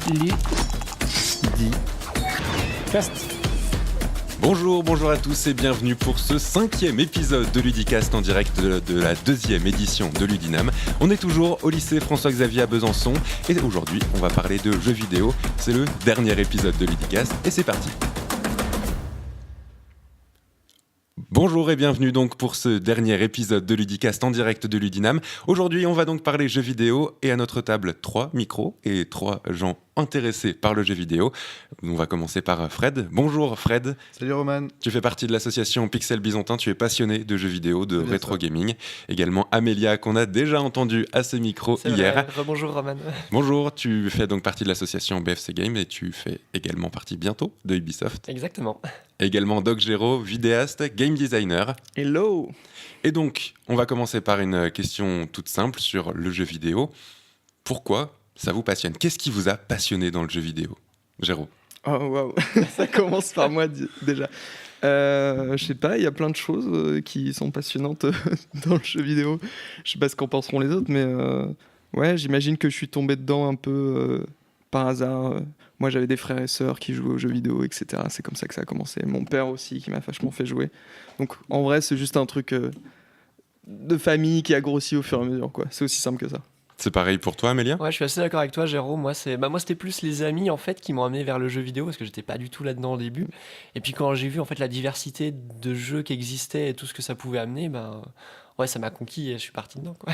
Ludicast. Bonjour à tous et bienvenue pour ce 5e épisode de Ludicast en direct de la 2e édition de Ludinam. On est toujours au lycée François-Xavier à Besançon et aujourd'hui on va parler de jeux vidéo. C'est le dernier épisode de Ludicast et c'est parti. Bonjour et bienvenue donc pour ce dernier épisode de Ludicast en direct de Ludinam. Aujourd'hui on va donc parler jeux vidéo et à notre table 3 micros et 3 gens intéressés par le jeu vidéo. On va commencer par Fred. Bonjour Fred. Salut Roman. Tu fais partie de l'association Pixel Byzantin, tu es passionné de jeux vidéo, de rétro gaming. Également Amélia qu'on a déjà entendu à ce micro hier. Bonjour Roman. Bonjour, tu fais donc partie de l'association BFC Game et tu fais également partie bientôt de Ubisoft. Exactement. Également Doc Gero, vidéaste, game designer. Hello. Et donc, on va commencer par une question toute simple sur le jeu vidéo. Pourquoi ça vous passionne ? Qu'est-ce qui vous a passionné dans le jeu vidéo ? Géro. Oh waouh, ça commence par moi déjà. Je sais pas, il y a plein de choses qui sont passionnantes dans le jeu vidéo. Je sais pas ce qu'en penseront les autres, mais ouais, j'imagine que je suis tombé dedans un peu par hasard. Moi, j'avais des frères et sœurs qui jouaient aux jeux vidéo, etc. C'est comme ça que ça a commencé. Mon père aussi, qui m'a vachement fait jouer. Donc, en vrai, c'est juste un truc de famille qui a grossi au fur et à mesure, quoi. C'est aussi simple que ça. C'est pareil pour toi, Amélia ? Ouais, je suis assez d'accord avec toi, Géraud. Moi, c'était plus les amis en fait qui m'ont amené vers le jeu vidéo parce que j'étais pas du tout là-dedans au début. Et puis quand j'ai vu en fait la diversité de jeux qui existaient et tout ce que ça pouvait amener, ouais, ça m'a conquis et je suis parti dedans, quoi.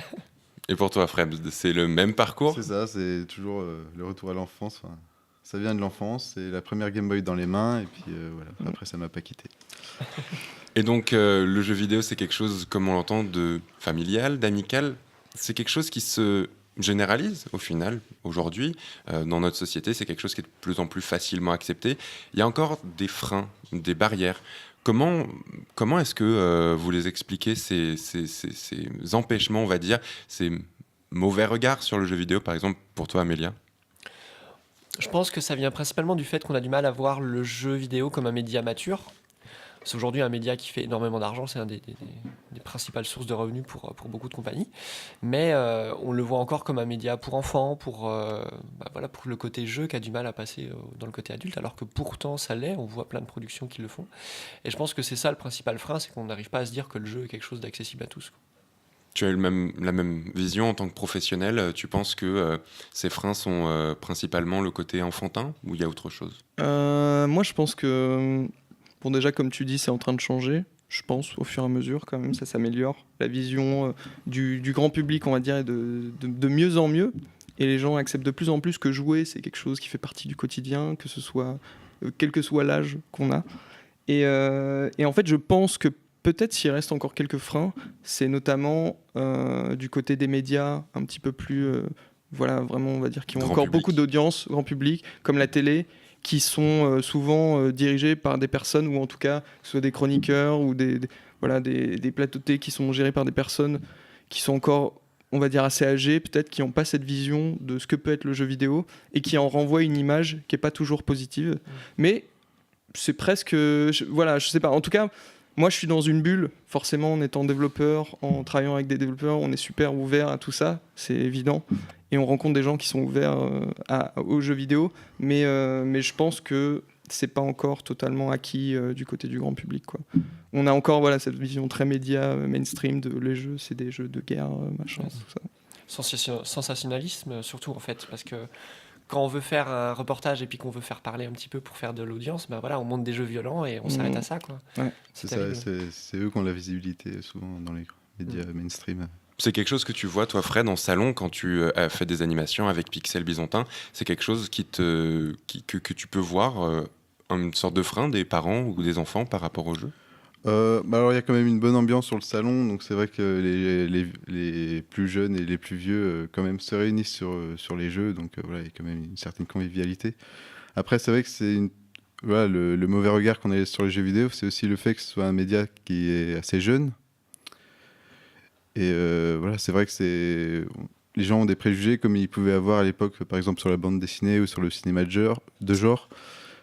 Et pour toi, Fred, c'est le même parcours ? C'est ça, c'est toujours le retour à l'enfance. Enfin, ça vient de l'enfance, c'est la première Game Boy dans les mains et puis voilà. Après ça m'a pas quitté. Et donc, le jeu vidéo, c'est quelque chose, comme on l'entend, de familial, d'amical. C'est quelque chose qui se généralise, au final, aujourd'hui. Dans notre société, c'est quelque chose qui est de plus en plus facilement accepté. Il y a encore des freins, des barrières. Comment est-ce que vous les expliquez, ces empêchements, on va dire, ces mauvais regards sur le jeu vidéo, par exemple, pour toi, Amélia ? Je pense que ça vient principalement du fait qu'on a du mal à voir le jeu vidéo comme un média mature. C'est aujourd'hui un média qui fait énormément d'argent, c'est un des principales sources de revenus pour beaucoup de compagnies. Mais on le voit encore comme un média pour enfants, pour le côté jeu qui a du mal à passer dans le côté adulte, alors que pourtant ça l'est, on voit plein de productions qui le font. Et je pense que c'est ça le principal frein, c'est qu'on n'arrive pas à se dire que le jeu est quelque chose d'accessible à tous, quoi. Tu as la même vision en tant que professionnel. Tu penses que ces freins sont principalement le côté enfantin ou il y a autre chose ? Moi, je pense que... Bon, déjà, comme tu dis, c'est en train de changer. Je pense, au fur et à mesure, quand même, ça s'améliore. La vision du grand public, on va dire, est de mieux en mieux. Et les gens acceptent de plus en plus que jouer, c'est quelque chose qui fait partie du quotidien, que ce soit, quel que soit l'âge qu'on a. Et en fait, je pense que peut-être s'il reste encore quelques freins, c'est notamment du côté des médias un petit peu plus... voilà, vraiment, on va dire, qui ont Grand encore public. beaucoup d'audience, grand public, comme la télé, qui sont souvent dirigés par des personnes, ou en tout cas, que ce soit des chroniqueurs, ou des plateaux de télé qui sont gérés par des personnes qui sont encore, on va dire, assez âgées, peut-être, qui n'ont pas cette vision de ce que peut être le jeu vidéo, et qui en renvoient une image qui n'est pas toujours positive. Mais c'est presque... je sais pas. En tout cas, moi, je suis dans une bulle, forcément, en étant développeur, en travaillant avec des développeurs, on est super ouvert à tout ça, c'est évident. Et on rencontre des gens qui sont ouverts aux jeux vidéo, mais je pense que c'est pas encore totalement acquis du côté du grand public, quoi. On a encore cette vision très média, mainstream de les jeux, c'est des jeux de guerre, machin, tout ça. Sensationnalisme surtout en fait, parce que quand on veut faire un reportage et puis qu'on veut faire parler un petit peu pour faire de l'audience, on monte des jeux violents et on s'arrête à ça, quoi. Ouais. C'est ça, c'est eux qui ont la visibilité souvent dans les médias mainstream. C'est quelque chose que tu vois, toi, Fred, en salon, quand tu as fait des animations avec Pixel Byzantin. C'est quelque chose que tu peux voir, une sorte de frein des parents ou des enfants par rapport au jeu ? Alors il y a quand même une bonne ambiance sur le salon, donc c'est vrai que les plus jeunes et les plus vieux quand même se réunissent sur les jeux, donc voilà, il y a quand même une certaine convivialité. Après c'est vrai que le mauvais regard qu'on a sur les jeux vidéo, c'est aussi le fait que ce soit un média qui est assez jeune. Et voilà, c'est vrai que les gens ont des préjugés comme ils pouvaient avoir à l'époque, par exemple sur la bande dessinée ou sur le cinéma de genre,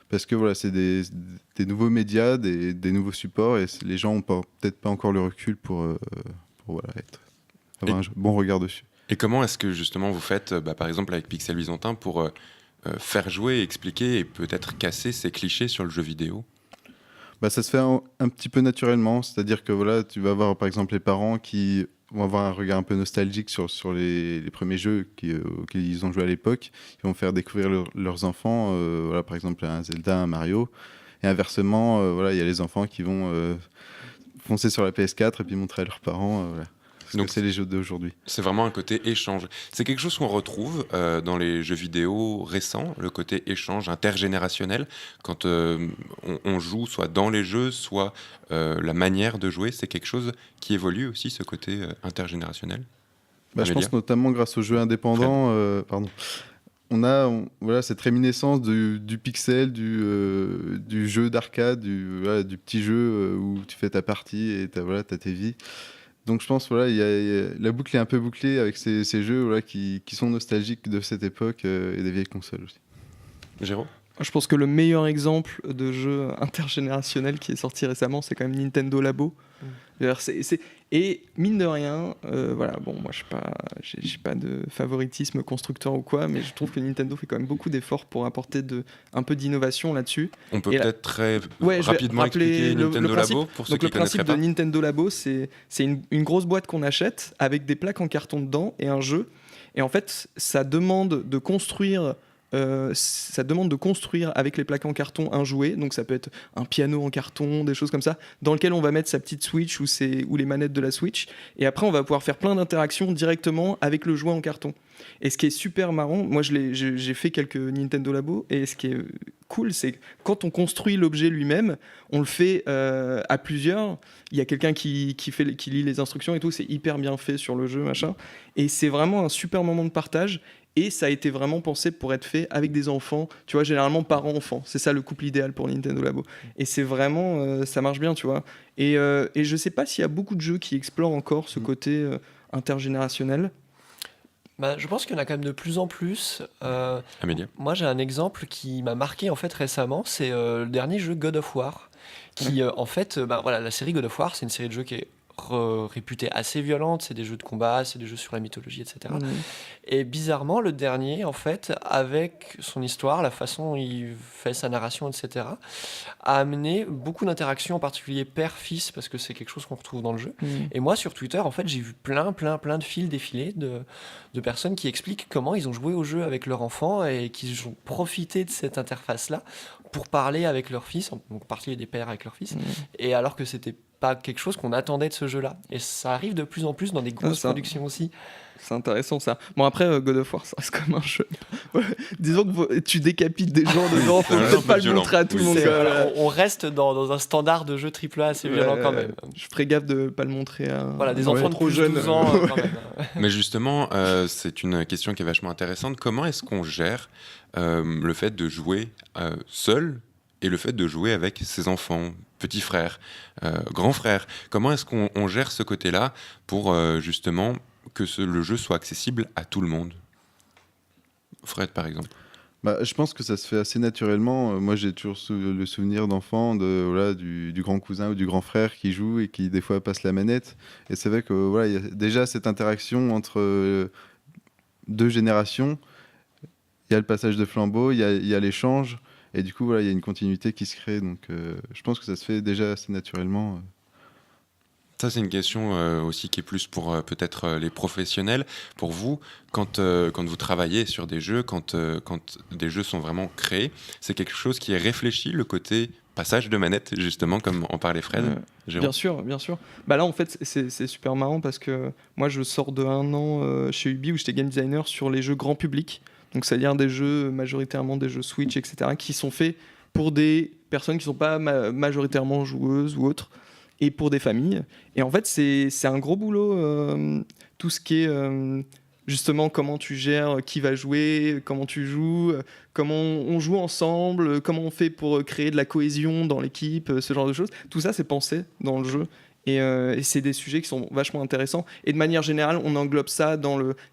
parce que voilà, c'est des nouveaux médias, des nouveaux supports, et les gens n'ont peut-être pas encore le recul pour avoir un bon regard dessus. Et comment est-ce que justement vous faites, par exemple avec Pixel Byzantin, pour faire jouer, expliquer et peut-être casser ces clichés sur le jeu vidéo? Bah, ça se fait un petit peu naturellement, c'est-à-dire que voilà, tu vas avoir par exemple les parents qui vont avoir un regard un peu nostalgique sur les premiers jeux auxquels ils ont joué à l'époque. Ils vont faire découvrir leurs enfants, voilà, par exemple un Zelda, un Mario. Et inversement, voilà, il y a les enfants qui vont foncer sur la PS4 et puis montrer à leurs parents voilà, ce Donc, que c'est les jeux d'aujourd'hui. c'est vraiment un côté échange. C'est quelque chose qu'on retrouve dans les jeux vidéo récents, le côté échange intergénérationnel, quand on joue soit dans les jeux, soit la manière de jouer, c'est quelque chose qui évolue aussi, ce côté intergénérationnel. Bah, je Amélia? pense notamment grâce aux jeux indépendants, voilà, cette réminiscence du pixel, du jeu d'arcade, voilà, du petit jeu où tu fais ta partie et voilà, t'as tes vies. Donc je pense voilà, la boucle est un peu bouclée avec ces jeux voilà, qui sont nostalgiques de cette époque et des vieilles consoles aussi. Jérôme? Je pense que le meilleur exemple de jeu intergénérationnel qui est sorti récemment, c'est quand même Nintendo Labo. C'est-à-dire, Et mine de rien, voilà, bon, moi j'ai pas de favoritisme constructeur ou quoi, mais je trouve que Nintendo fait quand même beaucoup d'efforts pour apporter un peu d'innovation là-dessus. On peut Et peut-être très Ouais, je vais rapidement rappeler expliquer le Nintendo principe. Labo pour ceux Donc qui le ne connaîtraient principe de pas. Nintendo Labo, c'est une grosse boîte qu'on achète avec des plaques en carton dedans et un jeu. Et en fait, ça demande de construire avec les plaques en carton un jouet, donc ça peut être un piano en carton, des choses comme ça, dans lequel on va mettre sa petite Switch ou les manettes de la Switch, et après on va pouvoir faire plein d'interactions directement avec le jouet en carton. Et ce qui est super marrant, moi j'ai fait quelques Nintendo Labo, et ce qui est cool, c'est que quand on construit l'objet lui-même, on le fait à plusieurs. Il y a quelqu'un qui lit les instructions et tout, c'est hyper bien fait sur le jeu, machin. Et c'est vraiment un super moment de partage. Et ça a été vraiment pensé pour être fait avec des enfants, tu vois, généralement parents-enfants. C'est ça le couple idéal pour Nintendo Labo. Et c'est vraiment, ça marche bien, tu vois. Et je sais pas s'il y a beaucoup de jeux qui explorent encore ce côté intergénérationnel. Bah, je pense qu'il y en a quand même de plus en plus. Amélia? Moi, j'ai un exemple qui m'a marqué en fait récemment, c'est le dernier jeu God of War, qui en fait, voilà, la série God of War, c'est une série de jeux qui est réputée assez violente, c'est des jeux de combat, c'est des jeux sur la mythologie, etc. Et bizarrement, le dernier, en fait, avec son histoire, la façon dont il fait sa narration, etc., a amené beaucoup d'interactions, en particulier père-fils, parce que c'est quelque chose qu'on retrouve dans le jeu. Et moi, sur Twitter, en fait, j'ai vu plein de fils défiler de personnes qui expliquent comment ils ont joué au jeu avec leur enfant et qu'ils ont profité de cette interface-là pour parler avec leur fils, donc parler des pères avec leur fils, et alors que c'était pas quelque chose qu'on attendait de ce jeu-là. Et ça arrive de plus en plus dans des grosses productions aussi. C'est intéressant ça. Bon après God of War ça reste comme un jeu. Ouais, disons que tu décapites des gens dedans, faut peut-être pas le montrer à tout le monde. On reste dans un standard de jeu AAA assez violent quand même. Je ferai gaffe de pas le montrer à voilà, des enfants de trop jeunes. 12 ans quand même. Mais justement, c'est une question qui est vachement intéressante. Comment est-ce qu'on gère le fait de jouer seul et le fait de jouer avec ses enfants, petits frères, grands frères? Comment est-ce qu'on gère ce côté-là pour justement que le jeu soit accessible à tout le monde? Fred, par exemple. Je pense que ça se fait assez naturellement. Moi, j'ai toujours le souvenir d'enfants, voilà, du grand cousin ou du grand frère qui joue et qui, des fois, passe la manette. Et c'est vrai que voilà, y a déjà cette interaction entre deux générations. Il y a le passage de flambeau, il y a l'échange. Et du coup, voilà, il y a une continuité qui se crée. Donc, je pense que ça se fait déjà assez naturellement. Ça, c'est une question aussi qui est plus pour peut-être les professionnels. Pour vous, quand vous travaillez sur des jeux, quand des jeux sont vraiment créés, c'est quelque chose qui est réfléchi, le côté passage de manette, justement, comme en parlait Fred. Bien sûr. Là, en fait, c'est super marrant parce que moi, je sors de 1 an chez Ubi où j'étais game designer sur les jeux grand public. Donc, c'est-à-dire des jeux, majoritairement des jeux Switch, etc., qui sont faits pour des personnes qui ne sont pas majoritairement joueuses ou autres, et pour des familles. Et en fait, c'est un gros boulot, tout ce qui est justement comment tu gères qui va jouer, comment tu joues, comment on joue ensemble, comment on fait pour créer de la cohésion dans l'équipe, ce genre de choses. Tout ça, c'est pensé dans le jeu. Et c'est des sujets qui sont vachement intéressants. Et de manière générale, on englobe ça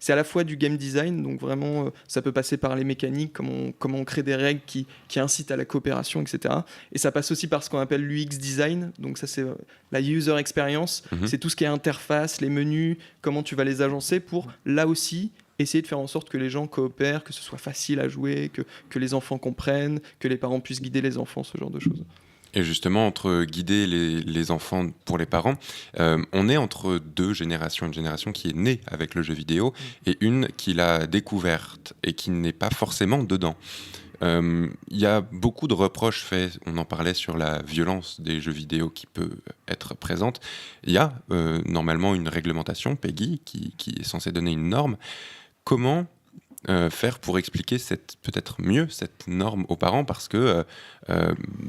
c'est à la fois du game design, donc vraiment, ça peut passer par les mécaniques, comment on crée des règles qui incitent à la coopération, etc. Et ça passe aussi par ce qu'on appelle l'UX design, donc ça c'est la user experience, c'est tout ce qui est interface, les menus, comment tu vas les agencer pour, là aussi, essayer de faire en sorte que les gens coopèrent, que ce soit facile à jouer, que les enfants comprennent, que les parents puissent guider les enfants, ce genre de choses. Et justement, entre guider les enfants pour les parents, on est entre deux générations. Une génération qui est née avec le jeu vidéo et une qui l'a découverte et qui n'est pas forcément dedans. Il y a beaucoup de reproches faits, on en parlait sur la violence des jeux vidéo qui peut être présente. Il y a normalement une réglementation, PEGI, qui est censée donner une norme. Comment faire pour expliquer peut-être mieux cette norme aux parents, parce que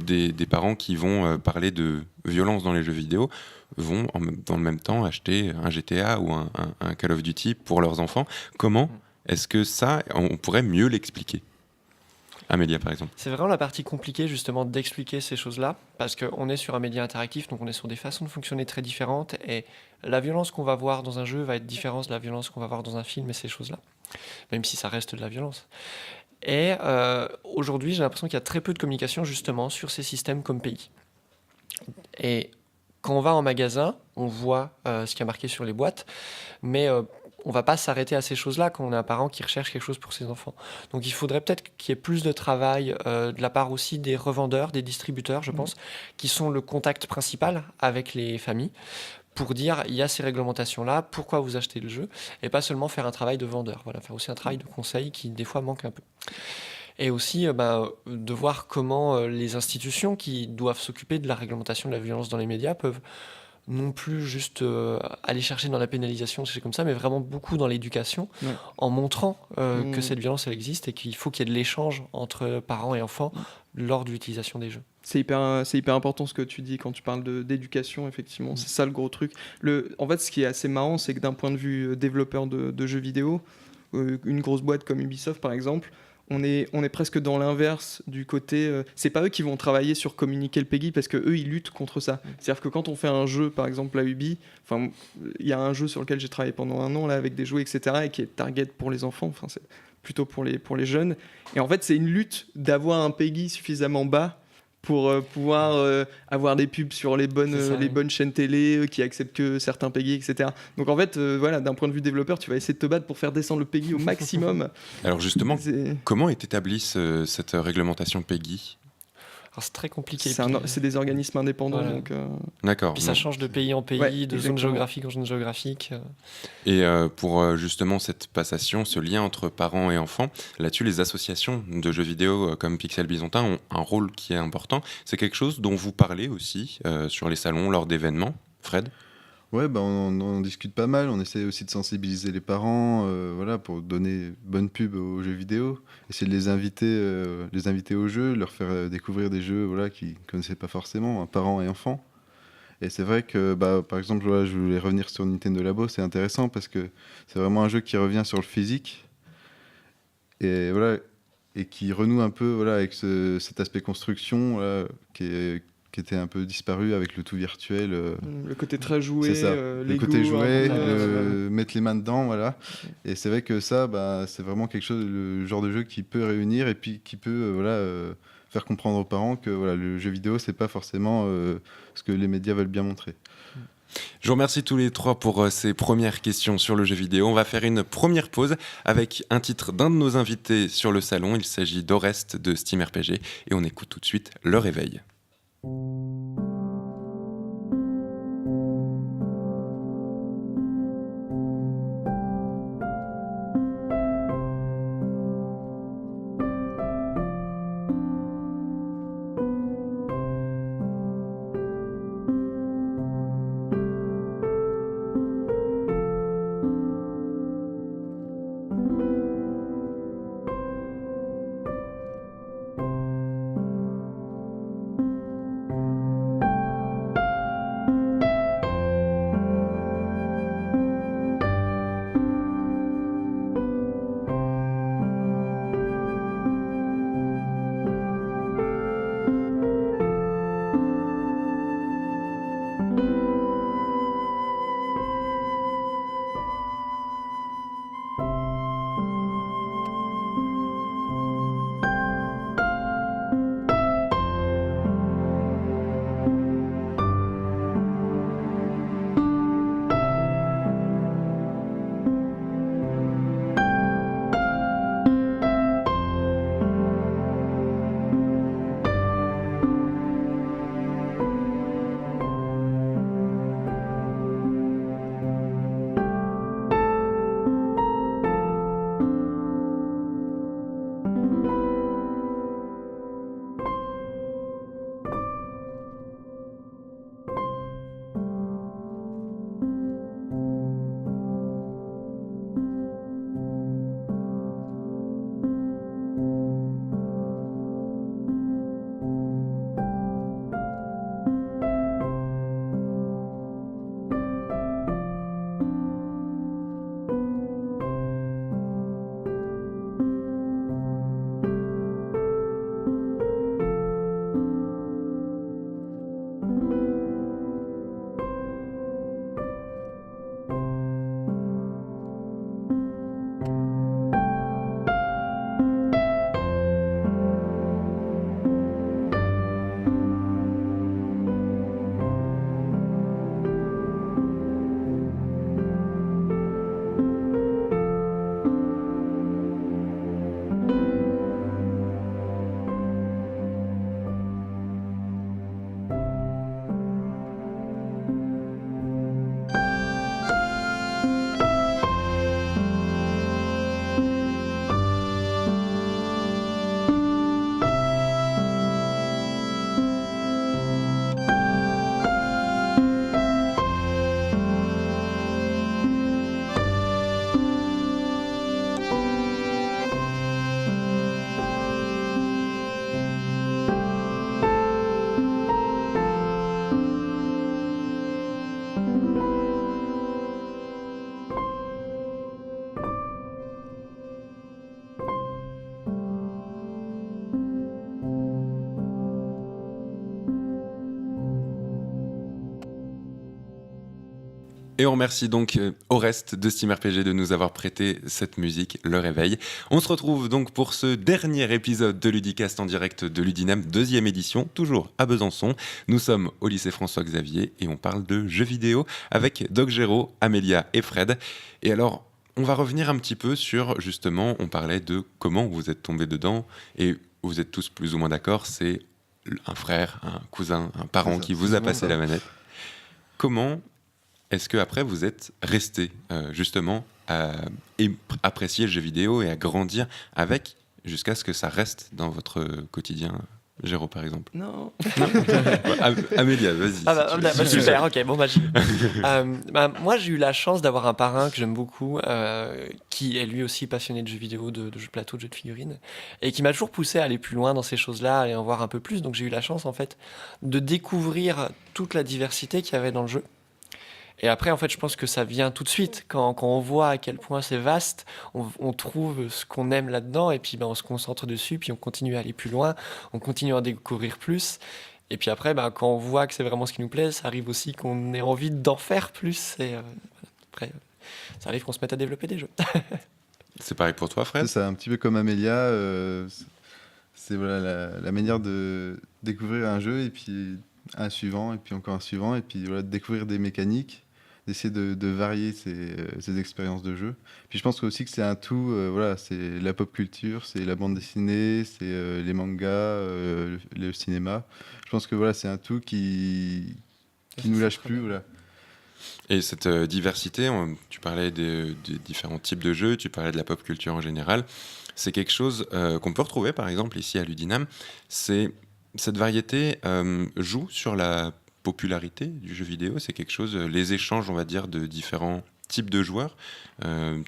des parents qui vont parler de violence dans les jeux vidéo vont dans le même temps acheter un GTA ou un Call of Duty pour leurs enfants. Comment est-ce que ça, on pourrait mieux l'expliquer ? Amélia, par exemple. C'est vraiment la partie compliquée, justement, d'expliquer ces choses-là, parce qu'on est sur un média interactif, donc on est sur des façons de fonctionner très différentes, et la violence qu'on va voir dans un jeu va être différente de la violence qu'on va voir dans un film et ces choses-là, même si ça reste de la violence. Et aujourd'hui, j'ai l'impression qu'il y a très peu de communication, justement, sur ces systèmes comme PEGI. Et quand on va en magasin, on voit ce qui est marqué sur les boîtes, mais on va pas s'arrêter à ces choses-là quand on a un parent qui recherche quelque chose pour ses enfants. Donc il faudrait peut-être qu'il y ait plus de travail de la part aussi des revendeurs, des distributeurs, je pense, qui sont le contact principal avec les familles, pour dire il y a ces réglementations-là, pourquoi vous achetez le jeu, et pas seulement faire un travail de vendeur. Voilà, faire aussi un travail de conseil qui des fois manque un peu. Et aussi de voir comment les institutions qui doivent s'occuper de la réglementation de la violence dans les médias peuvent non plus juste aller chercher dans la pénalisation, c'est comme ça, mais vraiment beaucoup dans l'éducation, en montrant que cette violence, elle existe et qu'il faut qu'il y ait de l'échange entre parents et enfants lors de l'utilisation des jeux. C'est hyper important ce que tu dis quand tu parles d'éducation, effectivement. C'est ça le gros truc. En fait, ce qui est assez marrant, c'est que d'un point de vue développeur de jeux vidéo, une grosse boîte comme Ubisoft, par exemple, on est presque dans l'inverse du côté... c'est pas eux qui vont travailler sur communiquer le PEGI parce qu'eux, ils luttent contre ça. C'est-à-dire que quand on fait un jeu, par exemple, à Ubi, il y a un jeu sur lequel j'ai travaillé pendant 1 an là, avec des jouets, etc., et qui est target pour les enfants, c'est plutôt pour les jeunes. Et en fait, c'est une lutte d'avoir un PEGI suffisamment bas pour pouvoir avoir des pubs sur les bonnes chaînes télé qui acceptent que certains PEGI, etc. Donc en fait, d'un point de vue développeur, tu vas essayer de te battre pour faire descendre le PEGI au maximum. Alors justement, comment est établie cette réglementation PEGI ? Alors c'est très compliqué. C'est des organismes indépendants. Voilà. Donc, D'accord. Puis ça change de pays en pays, de zone géographique en zone géographique. Et pour justement cette passation, ce lien entre parents et enfants, là-dessus, les associations de jeux vidéo comme Pixel Byzantin ont un rôle qui est important. C'est quelque chose dont vous parlez aussi sur les salons, lors d'événements, Fred ? Ouais, on en discute pas mal. On essaie aussi de sensibiliser les parents, pour donner bonne pub aux jeux vidéo. Essayer de les inviter au jeu, leur faire découvrir des jeux qu'ils ne connaissaient pas forcément, parents et enfants. Et c'est vrai que, par exemple, je voulais revenir sur Nintendo Labo. C'est intéressant parce que c'est vraiment un jeu qui revient sur le physique et qui renoue un peu avec cet aspect construction qui était un peu disparu avec le tout virtuel. Le côté très joué, c'est ça. Le côté joué, mettre les mains dedans, voilà. Et c'est vrai que ça, c'est vraiment quelque chose, le genre de jeu qui peut réunir et puis qui peut faire comprendre aux parents que le jeu vidéo, c'est pas forcément ce que les médias veulent bien montrer. Je vous remercie tous les trois pour ces premières questions sur le jeu vidéo. On va faire une première pause avec un titre d'un de nos invités sur le salon. Il s'agit d'Orest de Steam RPG et on écoute tout de suite Le Réveil. Et on remercie donc au reste de Steam RPG de nous avoir prêté cette musique, Le Réveil. On se retrouve donc pour ce dernier épisode de Ludicast en direct de Ludinam, 2e édition, toujours à Besançon. Nous sommes au lycée François-Xavier et on parle de jeux vidéo avec Doc Géraud, Amélia et Fred. Et alors, on va revenir un petit peu sur, justement, on parlait de comment vous êtes tombés dedans et vous êtes tous plus ou moins d'accord, c'est un frère, un cousin, un parent qui vous a passé la manette. Comment est-ce qu'après vous êtes resté justement à apprécier le jeu vidéo et à grandir avec jusqu'à ce que ça reste dans votre quotidien, Géraud par exemple? Non. Amélia, vas-y. Super, ok, bon bah moi j'ai eu la chance d'avoir un parrain que j'aime beaucoup, qui est lui aussi passionné de jeux vidéo, de jeux de plateau, de jeux de figurines, et qui m'a toujours poussé à aller plus loin dans ces choses-là et en voir un peu plus. Donc j'ai eu la chance en fait de découvrir toute la diversité qu'il y avait dans le jeu. Et après, en fait, je pense que ça vient tout de suite. Quand on voit à quel point c'est vaste, on trouve ce qu'on aime là-dedans, et puis on se concentre dessus, puis on continue à aller plus loin, on continue à en découvrir plus. Et puis après, quand on voit que c'est vraiment ce qui nous plaît, ça arrive aussi qu'on ait envie d'en faire plus. Et après, ça arrive qu'on se mette à développer des jeux. C'est pareil pour toi, Fred? C'est un petit peu comme Amélia. C'est voilà, la manière de découvrir un jeu, et puis un suivant, et puis encore un suivant, et puis voilà, de découvrir des mécaniques, d'essayer de varier ces expériences de jeu. Puis je pense aussi que c'est un tout, voilà, c'est la pop culture, c'est la bande dessinée, c'est les mangas, le cinéma. Je pense que voilà, c'est un tout qui nous lâche plus. Voilà. Et cette diversité, tu parlais des différents types de jeux, tu parlais de la pop culture en général, c'est quelque chose qu'on peut retrouver par exemple ici à Ludinam. Cette variété joue sur la popularité du jeu vidéo, c'est quelque chose, les échanges, on va dire, de différents types de joueurs,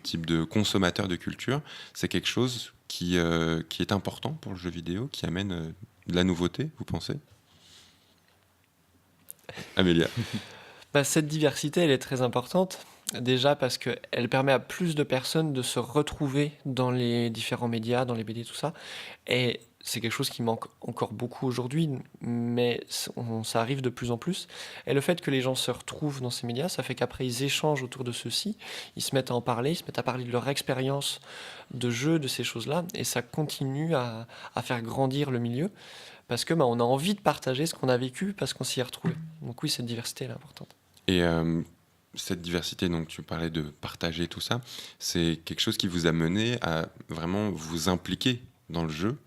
types de consommateurs de culture, c'est quelque chose qui est important pour le jeu vidéo, qui amène de la nouveauté, vous pensez? Amélia. Cette diversité, elle est très importante. Déjà parce qu'elle permet à plus de personnes de se retrouver dans les différents médias, dans les BD, tout ça. Et c'est quelque chose qui manque encore beaucoup aujourd'hui, mais ça arrive de plus en plus. Et le fait que les gens se retrouvent dans ces médias, ça fait qu'après ils échangent autour de ceux-ci, ils se mettent à en parler, ils se mettent à parler de leur expérience de jeu, de ces choses-là, et ça continue à faire grandir le milieu, parce que on a envie de partager ce qu'on a vécu, parce qu'on s'y est retrouvé. Donc oui, cette diversité elle est importante. Et cette diversité, donc tu parlais de partager tout ça, c'est quelque chose qui vous a mené à vraiment vous impliquer dans le jeu.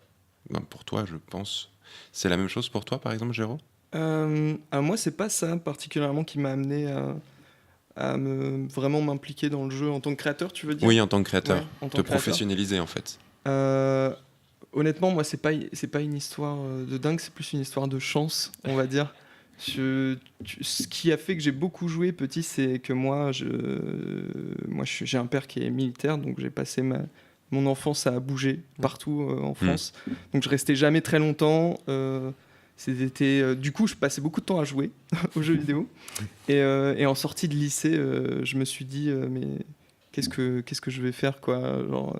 Pour toi, je pense. C'est la même chose pour toi, par exemple, Géraud? Moi, c'est pas ça particulièrement qui m'a amené à vraiment m'impliquer dans le jeu en tant que créateur, tu veux dire? Oui, en tant que créateur. Ouais, en tant te que créateur. Professionnaliser, en fait. Honnêtement, moi, c'est pas une histoire de dingue, c'est plus une histoire de chance, on va dire. Ce qui a fait que j'ai beaucoup joué petit, c'est que moi, j'ai un père qui est militaire, donc j'ai passé mon enfance à bouger partout en France. Donc je restais jamais très longtemps. Du coup, je passais beaucoup de temps à jouer aux jeux vidéo. Et en sortie de lycée, je me suis dit, mais qu'est-ce que je vais faire, quoi. Genre,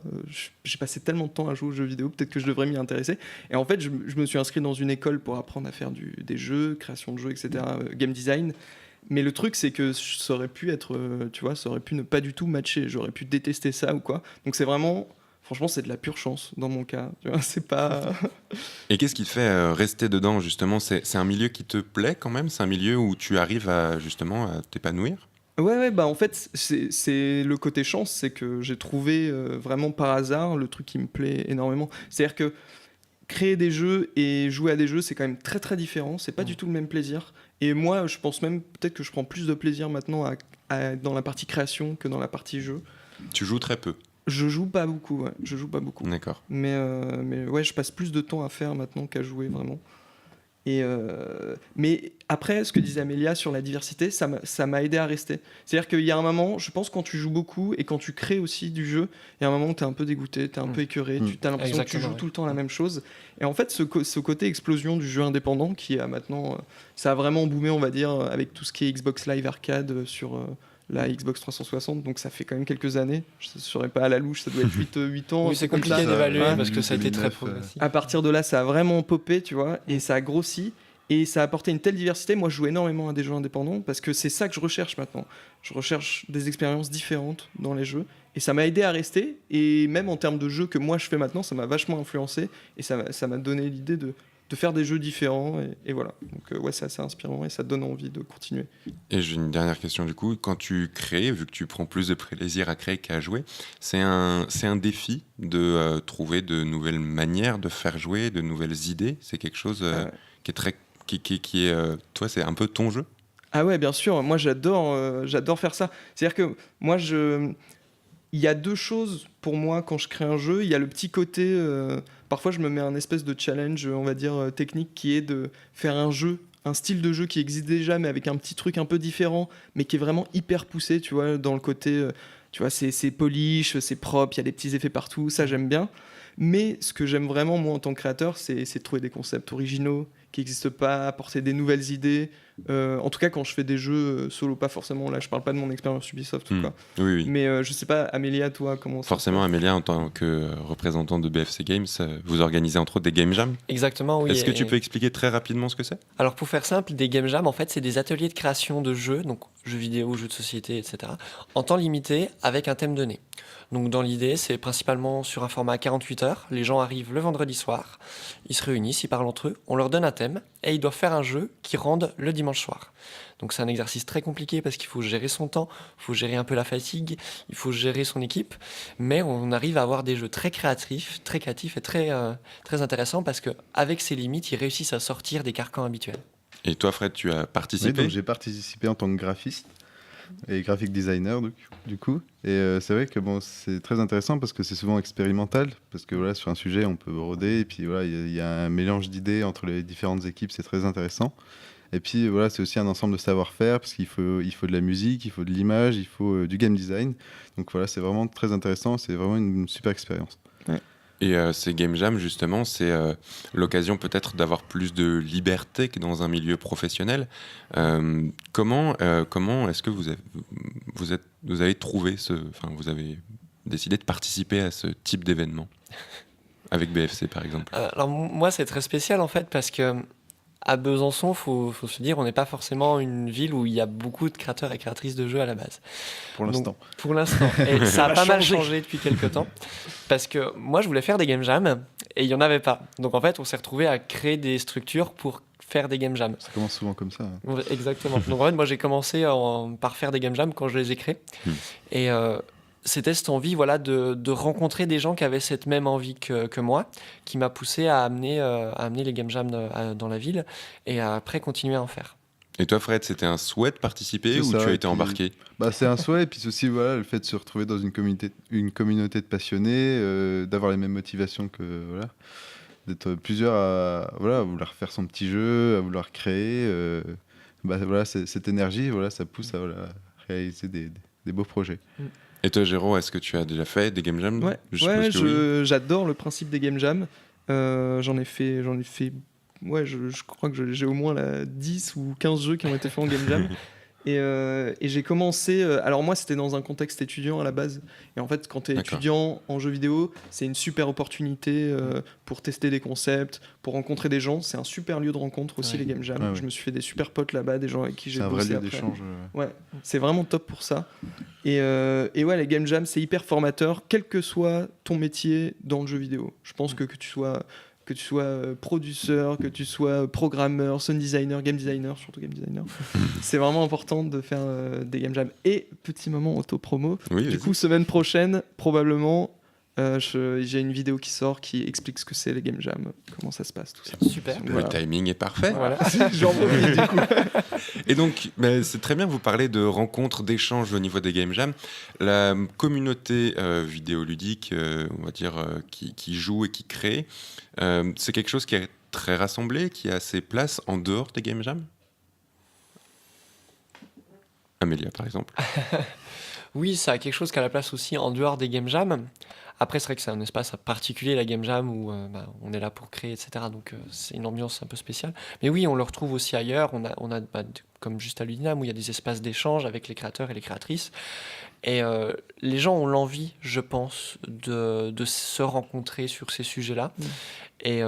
j'ai passé tellement de temps à jouer aux jeux vidéo, peut-être que je devrais m'y intéresser. Et en fait, je me suis inscrit dans une école pour apprendre à faire des jeux, création de jeux, etc., game design. Mais le truc, c'est que ça aurait pu être, ça aurait pu ne pas du tout matcher. J'aurais pu détester ça ou quoi. Donc c'est vraiment, franchement, c'est de la pure chance dans mon cas. Tu vois, c'est pas. Et qu'est-ce qui te fait rester dedans, justement? C'est un milieu qui te plaît quand même? C'est un milieu où tu arrives à t'épanouir? Ouais, en fait, c'est le côté chance, c'est que j'ai trouvé vraiment par hasard le truc qui me plaît énormément. C'est-à-dire que créer des jeux et jouer à des jeux, c'est quand même très très différent, c'est pas du tout le même plaisir. Et moi, je pense même peut-être que je prends plus de plaisir maintenant dans la partie création que dans la partie jeu. Tu joues très peu? Je joue pas beaucoup, ouais. Je joue pas beaucoup. D'accord. Mais ouais, je passe plus de temps à faire maintenant qu'à jouer, vraiment. Mais après, ce que disait Amélia sur la diversité, ça m'a aidé à rester. C'est-à-dire qu'il y a un moment, je pense, quand tu joues beaucoup et quand tu crées aussi du jeu, il y a un moment où tu es un peu dégoûté, tu es un peu écœuré, tu as l'impression que tu joues tout le temps la même chose. Et en fait, ce côté explosion du jeu indépendant qui a maintenant, ça a vraiment boomé, on va dire, avec tout ce qui est Xbox Live Arcade sur la Xbox 360, donc ça fait quand même quelques années. Je ne saurais pas à la louche, ça doit être 8 ans. Oui, c'est compliqué d'évaluer parce que ça a été très progressif. À partir de là, ça a vraiment popé, tu vois, et ça a grossi. Et ça a apporté une telle diversité. Moi, je joue énormément à des jeux indépendants parce que c'est ça que je recherche maintenant. Je recherche des expériences différentes dans les jeux. Et ça m'a aidé à rester. Et même en termes de jeux que moi je fais maintenant, ça m'a vachement influencé. Et ça m'a donné l'idée de faire des jeux différents. Et voilà. Donc, ouais, c'est assez inspirant et ça donne envie de continuer. Et j'ai une dernière question du coup. Quand tu crées, vu que tu prends plus de plaisir à créer qu'à jouer, c'est un défi de trouver de nouvelles manières de faire jouer, de nouvelles idées. C'est quelque chose qui est très. Qui est, toi, c'est un peu ton jeu. Ah ouais, bien sûr. Moi, j'adore faire ça. C'est-à-dire que moi, il y a deux choses pour moi quand je crée un jeu. Il y a le petit côté, parfois je me mets un espèce de challenge, on va dire, technique, qui est de faire un jeu, un style de jeu qui existe déjà, mais avec un petit truc un peu différent, mais qui est vraiment hyper poussé, tu vois, dans le côté, tu vois, c'est polish, c'est propre, il y a des petits effets partout, ça j'aime bien. Mais ce que j'aime vraiment, moi, en tant que créateur, c'est de trouver des concepts originaux qui n'existent pas, apporter des nouvelles idées. En tout cas, quand je fais des jeux solo, pas forcément, là, je parle pas de mon expérience Ubisoft ou quoi. Oui. Mais je sais pas, Amélia, toi, comment ça Forcément, Amélia, en tant que représentante de BFC Games, vous organisez entre autres des game jams. Exactement, oui. Est-ce que tu peux expliquer très rapidement ce que c'est ? Alors pour faire simple, des game jams, en fait, c'est des ateliers de création de jeux, donc jeux vidéo, jeux de société, etc., en temps limité avec un thème donné. Donc dans l'idée, c'est principalement sur un format 48 heures. Les gens arrivent le vendredi soir, ils se réunissent, ils parlent entre eux, on leur donne un thème et ils doivent faire un jeu qu'ils rendent le dimanche soir. Donc c'est un exercice très compliqué parce qu'il faut gérer son temps, il faut gérer un peu la fatigue, il faut gérer son équipe, mais on arrive à avoir des jeux très créatifs et très intéressants parce qu'avec ces limites, ils réussissent à sortir des carcans habituels. Et toi, Fred, tu as participé ? Oui, donc j'ai participé en tant que graphiste et graphic designer du coup. Et c'est vrai que bon, c'est très intéressant parce que c'est souvent expérimental, parce que voilà, sur un sujet on peut broder et puis voilà, il y a un mélange d'idées entre les différentes équipes, c'est très intéressant. Et puis voilà, c'est aussi un ensemble de savoir-faire parce qu'il faut de la musique, il faut de l'image, il faut du game design. Donc voilà, c'est vraiment très intéressant, c'est vraiment une super expérience. Ouais. Et ces game jams, justement, c'est l'occasion peut-être d'avoir plus de liberté que dans un milieu professionnel. Comment est-ce que vous avez trouvé vous avez décidé de participer à ce type d'événement avec BFC, par exemple ? Alors moi, c'est très spécial en fait parce que à Besançon, faut se dire, on n'est pas forcément une ville où il y a beaucoup de créateurs et créatrices de jeux à la base. Pour l'instant. Donc, pour l'instant. Et ça a pas mal changé depuis quelques temps. Parce que moi, je voulais faire des game jams et il n'y en avait pas. Donc en fait, on s'est retrouvé à créer des structures pour faire des game jams. Ça commence souvent comme ça. Exactement. Donc en fait, moi, j'ai commencé par faire des game jams quand je les ai créés. Et c'était cette envie de rencontrer des gens qui avaient cette même envie que moi, qui m'a poussé à amener les game jams dans la ville et à après continuer à en faire. Et toi, Fred, c'était un souhait de participer ou tu as été embarqué ? C'est un souhait, et puis c'est aussi voilà, le fait de se retrouver dans une communauté de passionnés, d'avoir les mêmes motivations que voilà, d'être plusieurs à vouloir faire son petit jeu, à vouloir créer. Voilà, cette énergie, voilà, ça pousse à réaliser des beaux projets. Et toi, Géraud, est-ce que tu as déjà fait des game jams ? Ouais, j'adore le principe des game jams. J'en ai fait. Ouais, je crois que j'ai au moins 10 ou 15 jeux qui ont été faits en game jam. Et j'ai commencé. Alors, moi, c'était dans un contexte étudiant à la base. Et en fait, quand tu es étudiant en jeux vidéo, c'est une super opportunité pour tester des concepts, pour rencontrer des gens. C'est un super lieu de rencontre aussi, les game jams. Ouais. Je me suis fait des super potes là-bas, des gens avec qui j'ai bossé. C'est un vrai lieu d'échange. Ouais, c'est vraiment top pour ça. Et ouais, les game jams, c'est hyper formateur, quel que soit ton métier dans le jeu vidéo. Je pense que tu sois producteur, que tu sois programmeur, sound designer, game designer, surtout game designer. C'est vraiment important de faire des game jams. Et petit moment auto-promo, du coup, semaine prochaine, probablement, j'ai une vidéo qui sort qui explique ce que c'est les game jams, comment ça se passe, tout ça. Super. Le timing est parfait. Voilà. J'en profite du coup. Et donc, c'est très bien, vous parlez de rencontres, d'échanges au niveau des game jams. La communauté vidéoludique, on va dire, qui joue et qui crée, c'est quelque chose qui est très rassemblé, qui a ses places en dehors des game jams ? Amélia, par exemple. Oui, ça a quelque chose qui a la place aussi en dehors des game jams. Après, c'est vrai que c'est un espace particulier, la game jam, où on est là pour créer, etc. Donc, c'est une ambiance un peu spéciale. Mais oui, on le retrouve aussi ailleurs. On a comme juste à l'Udinam, où il y a des espaces d'échange avec les créateurs et les créatrices. Et les gens ont l'envie, je pense, de se rencontrer sur ces sujets-là. Et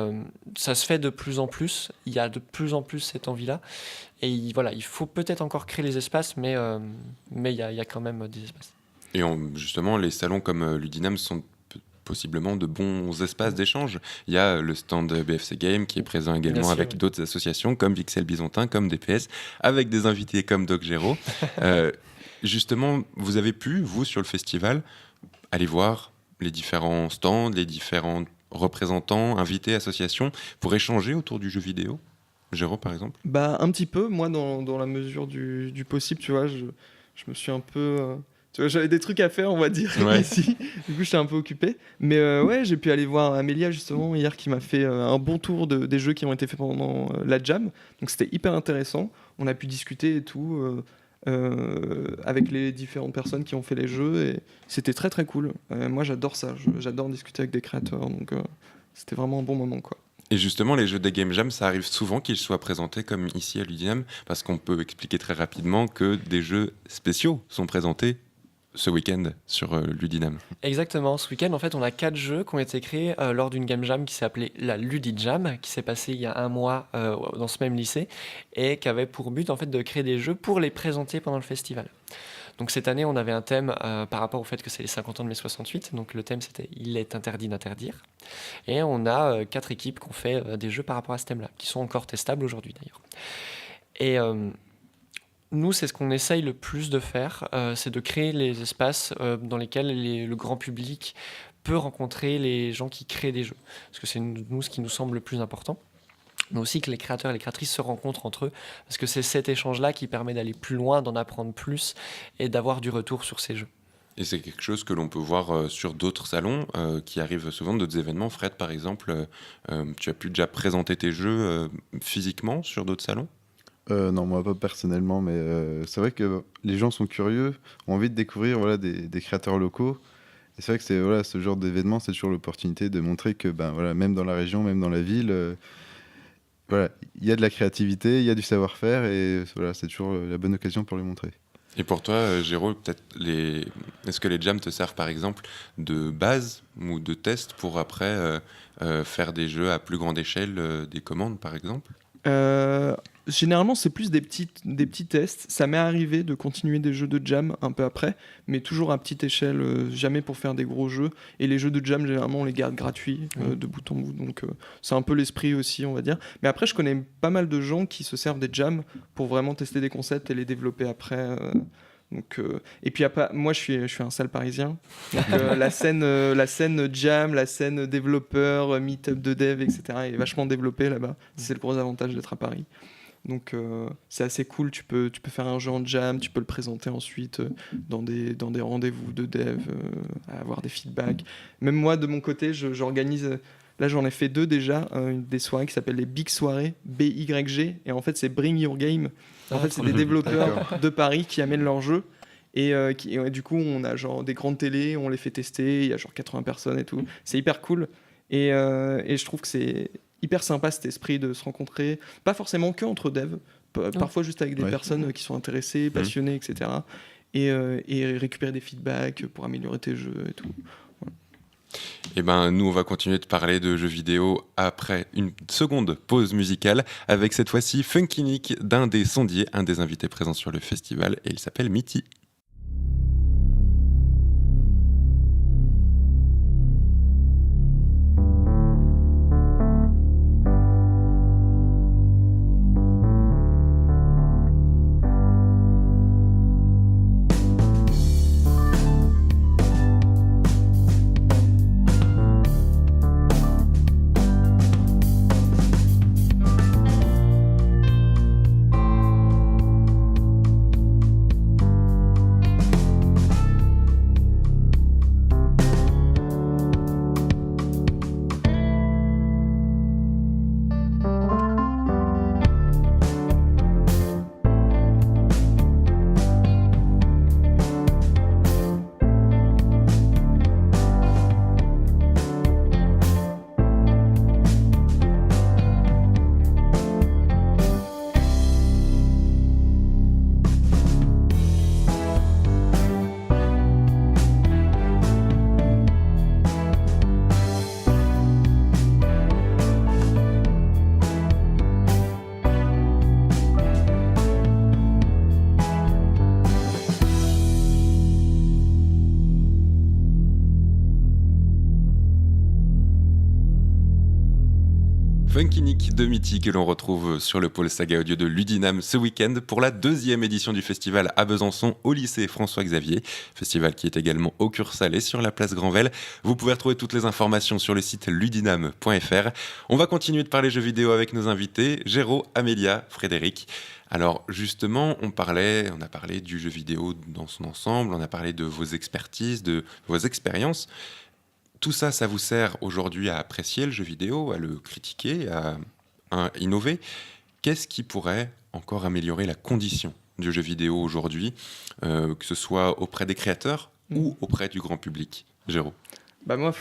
ça se fait de plus en plus. Il y a de plus en plus cette envie-là. Et il faut peut-être encore créer les espaces, mais il y a quand même des espaces. Et justement, les salons comme Ludinam sont possiblement de bons espaces d'échange. Il y a le stand BFC Game qui est présent également avec d'autres associations comme Pixel Byzantin, comme DPS, avec des invités comme Doc Géraud. Justement, vous avez pu, vous, sur le festival, aller voir les différents stands, les différents représentants, invités, associations, pour échanger autour du jeu vidéo. Géraud, par exemple? Un petit peu, moi, dans la mesure du possible, tu vois, je me suis un peu... tu vois, j'avais des trucs à faire, on va dire, ici. Du coup, j'étais un peu occupé. Mais ouais, j'ai pu aller voir Amélia, justement, hier, qui m'a fait un bon tour des jeux qui ont été faits pendant la Jam. Donc, c'était hyper intéressant. On a pu discuter et tout avec les différentes personnes qui ont fait les jeux. Et c'était très, très cool. Moi, j'adore ça. J'adore discuter avec des créateurs. Donc, c'était vraiment un bon moment, quoi. Et justement, les jeux des Game Jam, ça arrive souvent qu'ils soient présentés comme ici à Ludinam, parce qu'on peut expliquer très rapidement que des jeux spéciaux sont présentés ce week-end sur Ludinam. Exactement, ce week-end en fait on a 4 jeux qui ont été créés lors d'une Game Jam qui s'appelait la Ludijam, qui s'est passée il y a un mois dans ce même lycée, et qui avait pour but en fait de créer des jeux pour les présenter pendant le festival. Donc cette année on avait un thème par rapport au fait que c'est les 50 ans de mai 68, donc le thème c'était « Il est interdit d'interdire ». Et on a 4 équipes qui ont fait des jeux par rapport à ce thème-là, qui sont encore testables aujourd'hui d'ailleurs. Et nous, c'est ce qu'on essaye le plus de faire, c'est de créer les espaces dans lesquels le grand public peut rencontrer les gens qui créent des jeux. Parce que c'est nous ce qui nous semble le plus important. Mais aussi que les créateurs et les créatrices se rencontrent entre eux. Parce que c'est cet échange-là qui permet d'aller plus loin, d'en apprendre plus et d'avoir du retour sur ces jeux. Et c'est quelque chose que l'on peut voir sur d'autres salons qui arrivent souvent, d'autres événements. Fred, par exemple, tu as pu déjà présenter tes jeux physiquement sur d'autres salons ? Non, moi pas personnellement, mais c'est vrai que les gens sont curieux, ont envie de découvrir des créateurs locaux. Et c'est vrai que ce genre d'événement, c'est toujours l'opportunité de montrer que même dans la région, même dans la ville, il y a de la créativité, il y a du savoir-faire, et c'est toujours la bonne occasion pour les montrer. Et pour toi, Géraud, est-ce que les jams te servent par exemple de base ou de test pour après faire des jeux à plus grande échelle, des commandes par exemple ? Généralement, c'est plus des petits tests. Ça m'est arrivé de continuer des jeux de jam un peu après, mais toujours à petite échelle, jamais pour faire des gros jeux. Et les jeux de jam, généralement, on les garde gratuits de bout en bout. Donc, c'est un peu l'esprit aussi, on va dire. Mais après, je connais pas mal de gens qui se servent des jams pour vraiment tester des concepts et les développer après. Donc, et puis après, moi, je suis un sale parisien. Donc, la scène jam, la scène développeur, meet-up de dev, etc. est vachement développée là-bas. C'est le gros avantage d'être à Paris. Donc c'est assez cool, tu peux faire un jeu en jam, tu peux le présenter ensuite dans des rendez-vous de dev, avoir des feedbacks. Même moi, de mon côté, j'organise... Là, j'en ai fait 2 déjà, des soirées qui s'appellent les Big Soirées, BYG, et en fait, c'est Bring Your Game. En fait, c'est des développeurs de Paris qui amènent leur jeu, et du coup, on a genre des grandes télés, on les fait tester, il y a genre 80 personnes et tout. C'est hyper cool, et je trouve que c'est hyper sympa cet esprit de se rencontrer, pas forcément que entre devs, parfois juste avec des personnes qui sont intéressées, passionnées, etc. Et récupérer des feedbacks pour améliorer tes jeux et tout. Et nous, on va continuer de parler de jeux vidéo après une seconde pause musicale, avec cette fois-ci Funky Nick d'un des sondiers, un des invités présents sur le festival, et il s'appelle Mitty. Funky Nick de Mythique que l'on retrouve sur le pôle Saga Audio de Ludinam ce week-end pour la 2e édition du festival à Besançon au lycée François-Xavier. Festival qui est également au Cure-Salé sur la place Granvelle. Vous pouvez retrouver toutes les informations sur le site ludinam.fr. On va continuer de parler jeux vidéo avec nos invités, Géraud, Amélia, Frédéric. Alors justement, on a parlé du jeu vidéo dans son ensemble, on a parlé de vos expertises, de vos expériences. Tout ça, ça vous sert aujourd'hui à apprécier le jeu vidéo, à le critiquer, à innover. Qu'est-ce qui pourrait encore améliorer la condition du jeu vidéo aujourd'hui, que ce soit auprès des créateurs ou auprès du grand public? Géraud. Bah moi,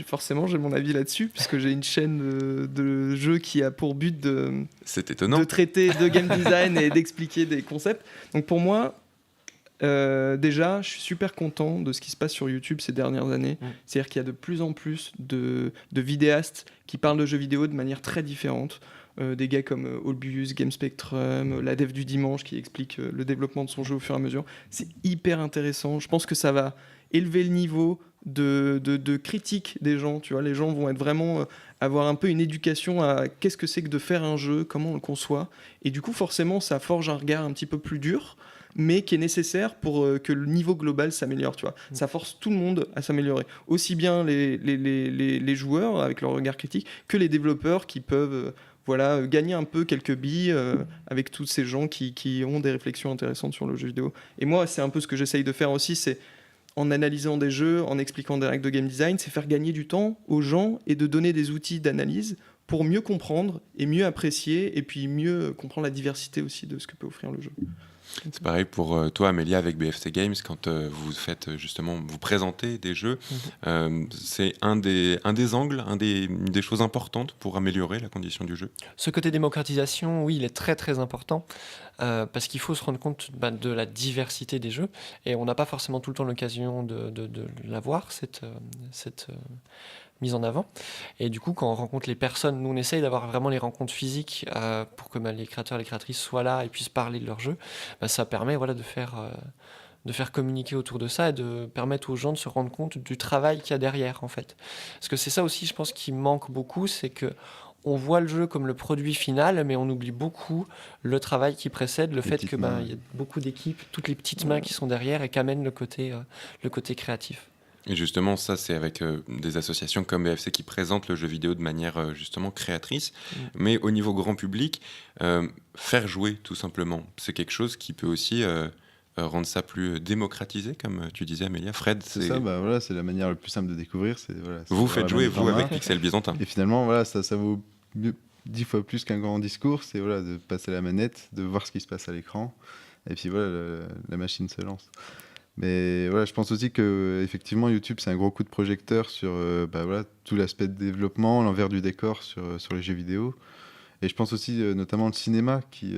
forcément, j'ai mon avis là-dessus, puisque j'ai une chaîne de jeux qui a pour but C'est étonnant. de traiter de game design et d'expliquer des concepts. Donc pour moi, déjà, je suis super content de ce qui se passe sur YouTube ces dernières années. C'est-à-dire qu'il y a de plus en plus de vidéastes qui parlent de jeux vidéo de manière très différente. Des gars comme Olbius, Game Spectrum, la dev du dimanche qui explique le développement de son jeu au fur et à mesure. C'est hyper intéressant. Je pense que ça va élever le niveau de critique des gens. Tu vois, les gens vont être vraiment avoir un peu une éducation à qu'est-ce que c'est que de faire un jeu, comment on le conçoit. Et du coup, forcément, ça forge un regard un petit peu plus dur, mais qui est nécessaire pour que le niveau global s'améliore, tu vois. Ça force tout le monde à s'améliorer. Aussi bien les joueurs, avec leur regard critique, que les développeurs qui peuvent gagner un peu quelques billes avec tous ces gens qui ont des réflexions intéressantes sur le jeu vidéo. Et moi, c'est un peu ce que j'essaye de faire aussi, c'est en analysant des jeux, en expliquant des règles de game design, c'est faire gagner du temps aux gens et de donner des outils d'analyse pour mieux comprendre et mieux apprécier et puis mieux comprendre la diversité aussi de ce que peut offrir le jeu. C'est pareil pour toi, Amélia, avec BFC Games, quand vous faites justement, vous présentez des jeux, c'est un des angles, des choses importantes pour améliorer la condition du jeu. Ce côté démocratisation, oui, il est très très important parce qu'il faut se rendre compte de la diversité des jeux et on n'a pas forcément tout le temps l'occasion de l'avoir, cette mise en avant. Et du coup, quand on rencontre les personnes, nous on essaye d'avoir vraiment les rencontres physiques pour que les créateurs et les créatrices soient là et puissent parler de leur jeu. Ça permet de faire communiquer autour de ça et de permettre aux gens de se rendre compte du travail qu'il y a derrière, en fait. Parce que c'est ça aussi, je pense, qui manque beaucoup, c'est que on voit le jeu comme le produit final, mais on oublie beaucoup le travail qui précède, le fait qu'il y a beaucoup d'équipes, toutes les petites mains qui sont derrière et qu'amènent le côté créatif. Et justement, ça, c'est avec des associations comme BFC qui présentent le jeu vidéo de manière justement créatrice. Mais au niveau grand public, faire jouer, tout simplement, c'est quelque chose qui peut aussi rendre ça plus démocratisé, comme tu disais, Amélia. Fred, c'est ça, c'est la manière la plus simple de découvrir. Vous faites jouer, vous, avec Pixel Byzantin. Et finalement, ça vaut 10 fois plus qu'un grand discours. C'est de passer la manette, de voir ce qui se passe à l'écran. Et puis la machine se lance. Mais je pense aussi que effectivement YouTube c'est un gros coup de projecteur sur tout l'aspect de développement, l'envers du décor sur les jeux vidéo. Et je pense aussi notamment le cinéma qui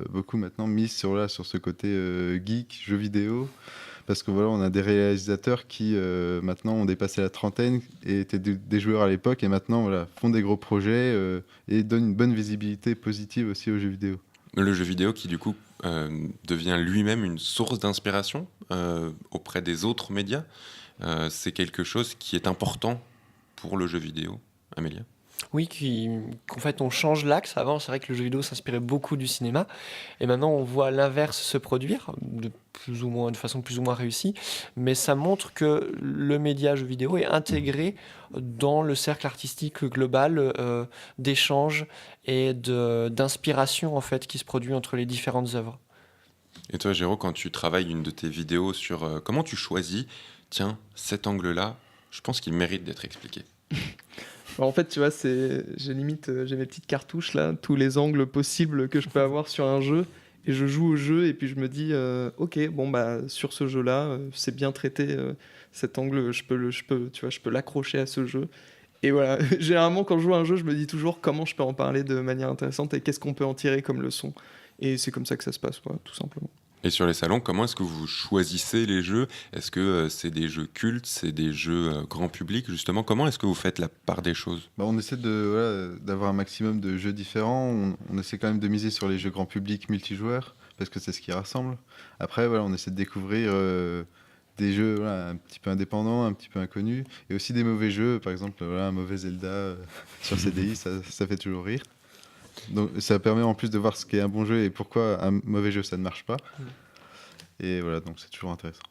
beaucoup maintenant mise sur ce côté geek, jeux vidéo. Parce que on a des réalisateurs qui maintenant ont dépassé la trentaine et étaient des joueurs à l'époque et maintenant font des gros projets et donnent une bonne visibilité positive aussi aux jeux vidéo. Le jeu vidéo qui du coup devient lui-même une source d'inspiration auprès des autres médias. C'est quelque chose qui est important pour le jeu vidéo. Amélia ? Oui, qu'en fait on change l'axe. Avant, c'est vrai que le jeu vidéo s'inspirait beaucoup du cinéma, et maintenant on voit l'inverse se produire de façon plus ou moins réussie. Mais ça montre que le média jeu vidéo est intégré dans le cercle artistique global d'échange et d'inspiration en fait qui se produit entre les différentes œuvres. Et toi, Géraud, quand tu travailles une de tes vidéos sur comment tu choisis, tiens, cet angle-là, je pense qu'il mérite d'être expliqué. En fait, tu vois, j'ai mes petites cartouches là, tous les angles possibles que je peux avoir sur un jeu, et je joue au jeu et puis je me dis, ok, sur ce jeu-là, c'est bien traité cet angle, je peux l'accrocher à ce jeu. Et voilà, généralement quand je joue à un jeu, je me dis toujours comment je peux en parler de manière intéressante et qu'est-ce qu'on peut en tirer comme leçon. Et c'est comme ça que ça se passe, tout simplement. Et sur les salons, comment est-ce que vous choisissez les jeux ? Est-ce que c'est des jeux cultes, c'est des jeux grand public, justement ? Comment est-ce que vous faites la part des choses ? On essaie d'avoir un maximum de jeux différents. On essaie quand même de miser sur les jeux grand public multijoueurs, parce que c'est ce qui rassemble. Après, on essaie de découvrir des jeux voilà, un petit peu indépendants, un petit peu inconnus, et aussi des mauvais jeux, par exemple voilà, un mauvais Zelda sur CDI, ça fait toujours rire. Donc ça permet en plus de voir ce qu'est un bon jeu et pourquoi un mauvais jeu ça ne marche pas. Et voilà, donc c'est toujours intéressant.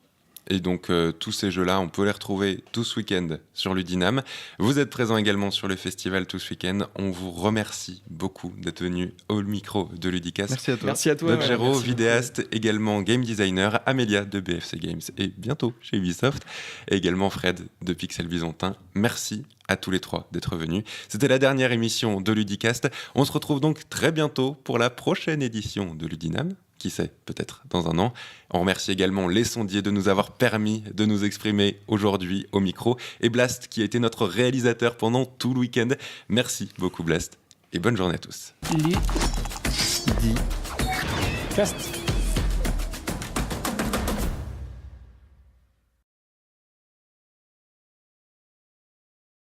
Et donc, tous ces jeux-là, on peut les retrouver tout ce week-end sur Ludinam. Vous êtes présents également sur le festival tout ce week-end. On vous remercie beaucoup d'être venu au micro de Ludicast. Merci à toi. Merci à toi. Notgero, merci vidéaste, également game designer, Amélia de BFC Games et bientôt chez Ubisoft, et également Fred de Pixel Byzantin. Merci à tous les trois d'être venus. C'était la dernière émission de Ludicast. On se retrouve donc très bientôt pour la prochaine édition de Ludinam. Qui sait, peut-être dans un an. On remercie également les sondiers de nous avoir permis de nous exprimer aujourd'hui au micro, et Blast qui a été notre réalisateur pendant tout le week-end. Merci beaucoup Blast et bonne journée à tous. Ludicast.